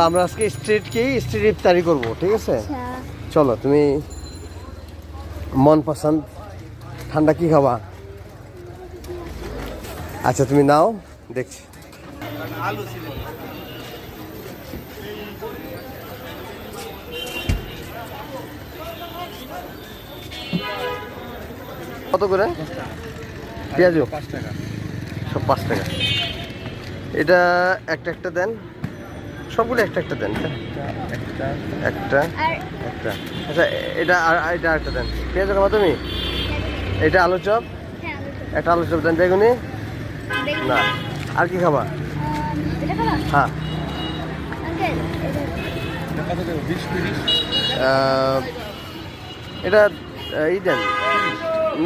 আমরা আজকে স্ট্রিট ইফতারি করবো, ঠিক আছে? চলো, তুমি মন পছন্দ ঠান্ডা কি খাবা? আচ্ছা তুমি নাও, দেখছি। কত করে পেঁয়াজু? 5 টাকা, সব 5 টাকা। এটা একটা একটা দেন, সবগুলো একটা একটা দেন। একটা একটা আচ্ছা, এটা আর এটা একটা দেন। পেঁয়াজ খাবা তুমি? এটা আলু চপ, একটা আলু চপ দেন। বেগুনি না, আর কি খাবা? হ্যাঁ, এটা এই দেন।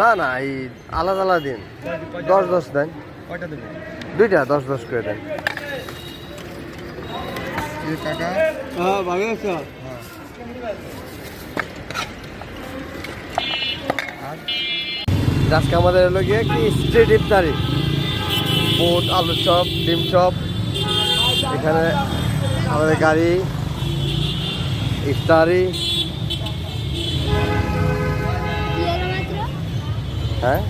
না না, এই আলাদা আলাদা দিন। 10 দেন। দুইটা 10 করে দেন। আজকে আমাদের হলো গিয়ে কি স্ট্রিট ইফতারি। বুট, আলু চপ, ডিম চপ, এখানে আমাদের গাড়ি ইফতারি। হ্যাঁ